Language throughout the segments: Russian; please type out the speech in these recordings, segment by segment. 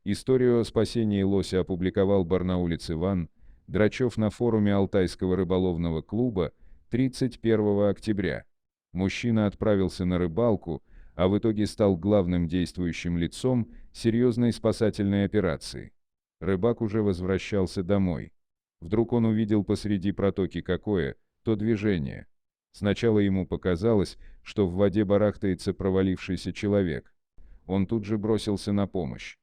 Историю о спасении лося опубликовал барнаулец Иван Драчев на форуме Алтайского рыболовного клуба 31 октября. Мужчина отправился на рыбалку, а в итоге стал главным действующим лицом серьезной спасательной операции. Рыбак уже возвращался домой. Вдруг он увидел посреди протоки какое-то движение. Сначала ему показалось, что в воде барахтается провалившийся человек. Он тут же бросился на помощь.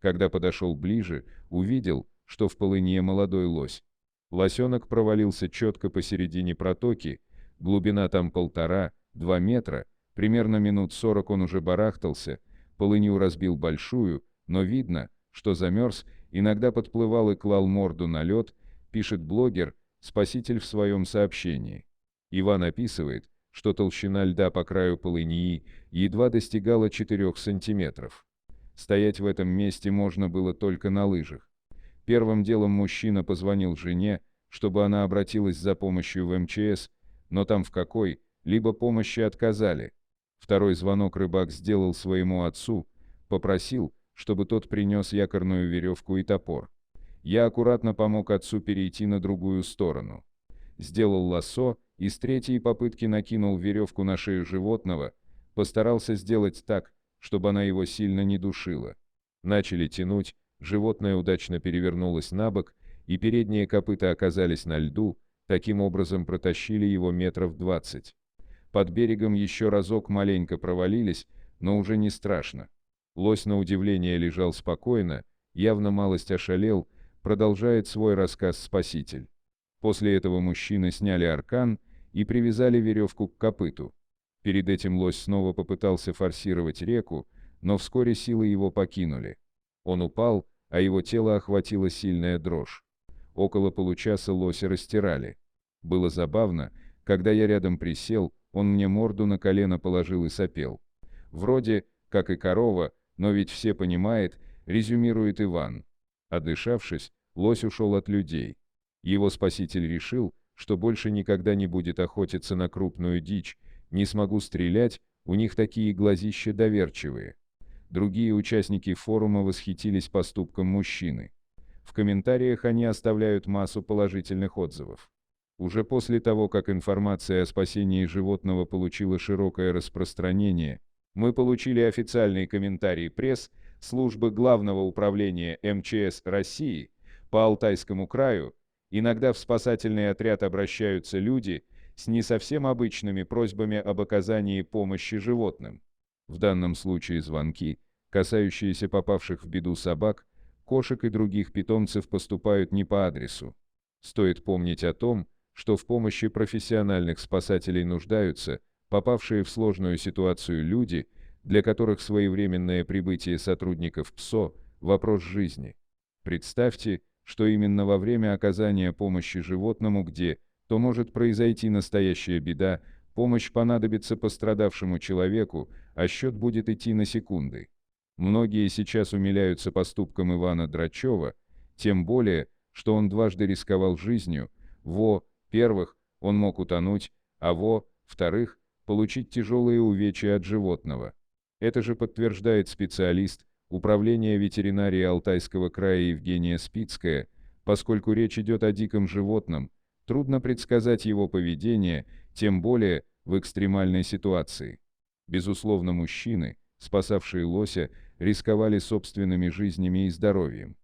Когда подошел ближе, увидел, что в полынье молодой лось. Лосенок провалился четко посередине протоки, глубина там 1,5–2 метра, примерно минут 40 он уже барахтался, полынью разбил большую, но видно, что замерз, иногда подплывал и клал морду на лед, пишет блогер, спаситель в своем сообщении. Иван описывает, что толщина льда по краю полыньи едва достигала 4 сантиметров. Стоять в этом месте можно было только на лыжах. Первым делом мужчина позвонил жене, чтобы она обратилась за помощью в МЧС, но там в какой-либо помощи отказали. Второй звонок рыбак сделал своему отцу, попросил, чтобы тот принес якорную веревку и топор. Я аккуратно помог отцу перейти на другую сторону. Сделал лассо и с третьей попытки накинул веревку на шею животного, постарался сделать так, чтобы она его сильно не душила. Начали тянуть, животное удачно перевернулось на бок, и передние копыта оказались на льду, таким образом протащили его метров 20. Под берегом еще разок маленько провалились, но уже не страшно. Лось на удивление лежал спокойно, явно малость ошалел, продолжает свой рассказ спаситель. После этого мужчины сняли аркан и привязали веревку к копыту. Перед этим лось снова попытался форсировать реку, но вскоре силы его покинули. Он упал, а его тело охватила сильная дрожь. Около получаса лося растирали. Было забавно, когда я рядом присел, он мне морду на колено положил и сопел. Вроде, как и корова, но ведь все понимает, резюмирует Иван. Отдышавшись, лось ушел от людей. Его спаситель решил, что больше никогда не будет охотиться на крупную дичь, не смогу стрелять, у них такие глазища доверчивые. Другие участники форума восхитились поступком мужчины. В комментариях они оставляют массу положительных отзывов. Уже после того, как информация о спасении животного получила широкое распространение, мы получили официальный комментарий пресс-службы Главного управления МЧС России по Алтайскому краю. Иногда в спасательный отряд обращаются люди с не совсем обычными просьбами об оказании помощи животным. В данном случае звонки, касающиеся попавших в беду собак, кошек и других питомцев, поступают не по адресу. Стоит помнить о том, что в помощи профессиональных спасателей нуждаются попавшие в сложную ситуацию люди, для которых своевременное прибытие сотрудников ПСО – вопрос жизни. Представьте, что именно во время оказания помощи животному, где то может произойти настоящая беда, помощь понадобится пострадавшему человеку, а счет будет идти на секунды. Многие сейчас умиляются поступкам Ивана Драчева, тем более, что он дважды рисковал жизнью, во-первых, он мог утонуть, а во-вторых, получить тяжелые увечья от животного. Это же подтверждает специалист Управления ветеринарии Алтайского края Евгения Спицкая, поскольку речь идет о диком животном, трудно предсказать его поведение, тем более в экстремальной ситуации. Безусловно, мужчины, спасавшие лося, рисковали собственными жизнями и здоровьем.